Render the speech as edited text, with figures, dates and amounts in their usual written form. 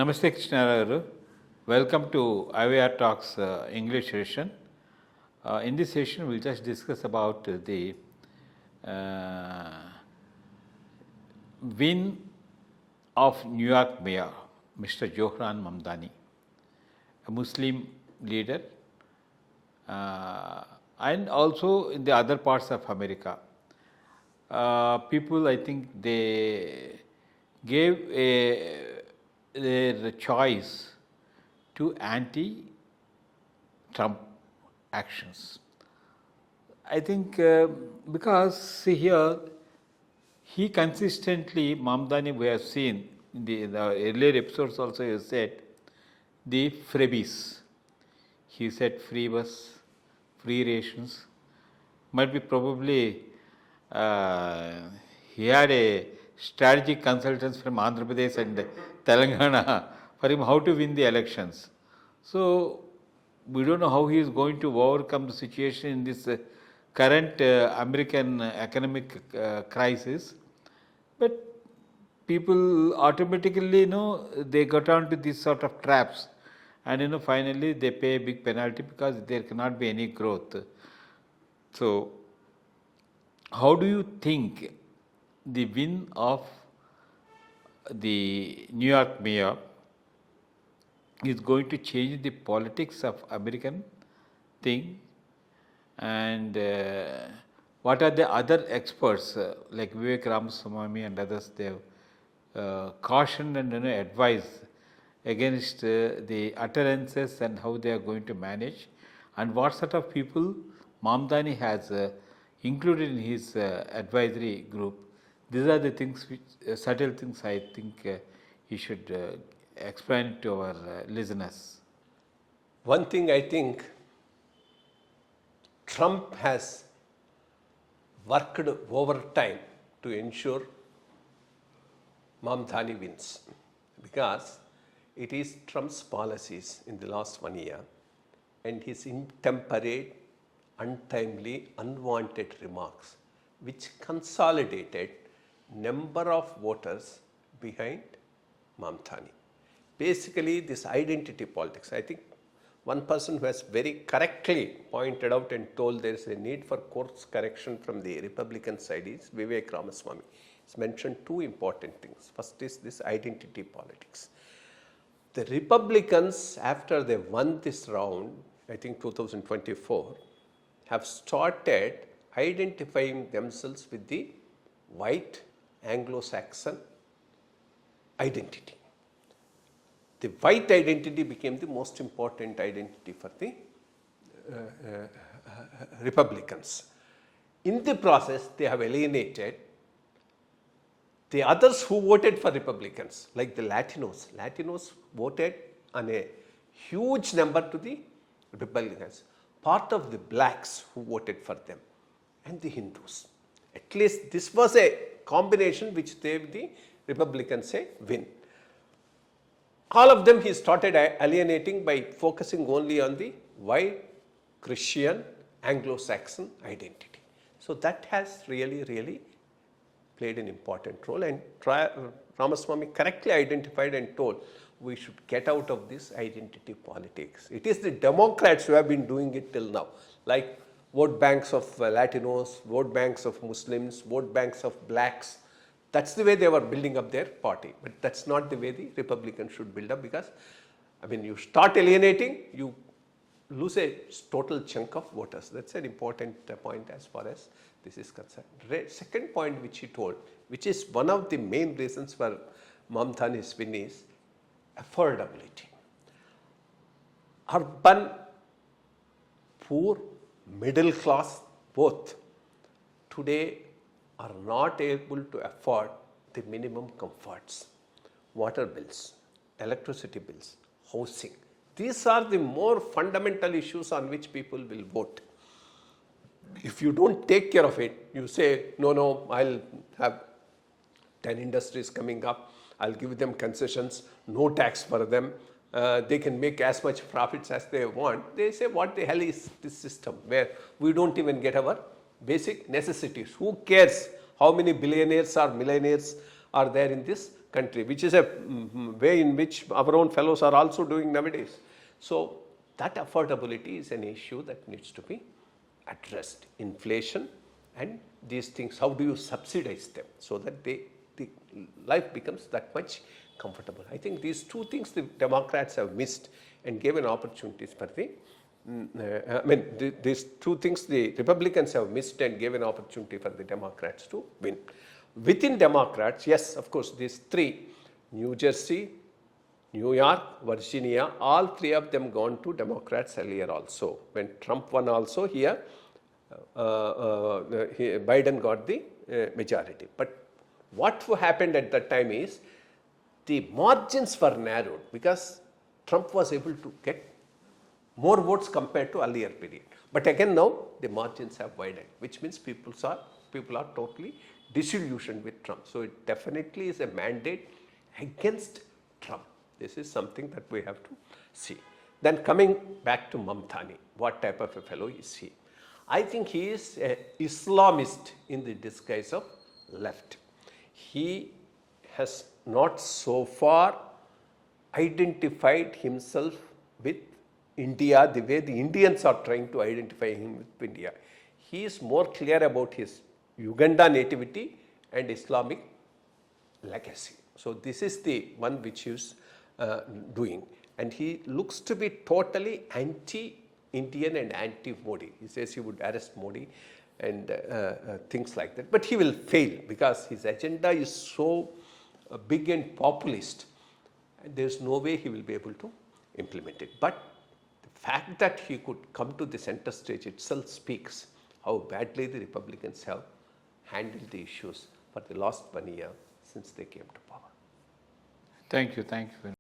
Namaste Krishna Rao. Welcome to IYR Talks English session. In this session, we'll just discuss about the win of New York Mayor, Mr. Johan Mamdani, a Muslim leader, and also in the other parts of America. People, I think, they gave their choice to anti-Trump actions. I think because see here, he consistently, Mamdani, we have seen in the earlier episodes also, he said the freebies. He said free bus, free rations. Might be probably he had a strategic consultants from Andhra Pradesh and Telangana for him how to win the elections. So we don't know how he is going to overcome the situation in this current American economic crisis. But people automatically, they got onto these sort of traps, and finally they pay a big penalty because there cannot be any growth. So how do you think the win of the New York mayor is going to change the politics of American thing, and what are the other experts like Vivek Ramaswamy and others, they have cautioned and advised against the utterances and how they are going to manage, and what sort of people Mamdani has included in his advisory group. These are the things which, subtle things I think he should explain to our listeners. One thing I think Trump has worked overtime to ensure Mamdhani wins, because it is Trump's policies in the last 1 year and his intemperate, untimely, unwanted remarks which consolidated number of voters behind Mamdhani. Basically, this identity politics, I think one person who has very correctly pointed out and told there is a need for course correction from the Republican side is Vivek Ramaswamy. He's mentioned two important things. First is this identity politics. The Republicans, after they won this round, I think 2024, have started identifying themselves with the white Anglo-Saxon identity. The white identity became the most important identity for the Republicans. In the process, they have alienated the others who voted for Republicans, like the Latinos. Latinos voted on a huge number to the Republicans. Part of the blacks who voted for them, and the Hindus. At least this was a combination which gave the Republicans a win. All of them he started alienating by focusing only on the white, Christian, Anglo-Saxon identity. So that has really played an important role, and Ramaswamy correctly identified and told we should get out of this identity politics. It is the Democrats who have been doing it till now, like vote banks of Latinos, vote banks of Muslims, vote banks of blacks. That's the way they were building up their party. But that's not the way the Republicans should build up, because, you start alienating, you lose a total chunk of voters. That's an important point as far as this is concerned. Second point which he told, which is one of the main reasons for Mamdhani's win, is affordability. Urban, poor, middle class, both today are not able to afford the minimum comforts. Water bills, electricity bills, housing. These are the more fundamental issues on which people will vote. If you don't take care of it, you say, no, I'll have 10 industries coming up, I'll give them concessions, no tax for them, they can make as much profits as they want. They say, what the hell is this system where we don't even get our basic necessities? Who cares how many billionaires or millionaires are there in this country, which is a way in which our own fellows are also doing nowadays. So that affordability is an issue that needs to be addressed. Inflation and these things, how do you subsidize them so that the life becomes that much comfortable? I think these two things the Democrats have missed and given opportunities for the these two things the Republicans have missed and given opportunity for the Democrats to win. Within Democrats, yes, of course, these three, New Jersey, New York, Virginia, all three of them gone to Democrats earlier also. When Trump won also here, Biden got the majority. But what happened at that time is the margins were narrowed because Trump was able to get more votes compared to earlier period. But again now the margins have widened, which means people are totally disillusioned with Trump. So it definitely is a mandate against Trump. This is something that we have to see. Then coming back to Mamdani, what type of a fellow is he? I think he is an Islamist in the disguise of left. He has not so far identified himself with India the way the Indians are trying to identify him with India. He is more clear about his Uganda nativity and Islamic legacy. So this is the one which he is doing, and he looks to be totally anti-Indian and anti-Modi. He says he would arrest Modi and things like that, but he will fail because his agenda is so big and populist, and there is no way he will be able to implement it. But the fact that he could come to the center stage itself speaks how badly the Republicans have handled the issues for the last 1 year since they came to power. Thank you very much.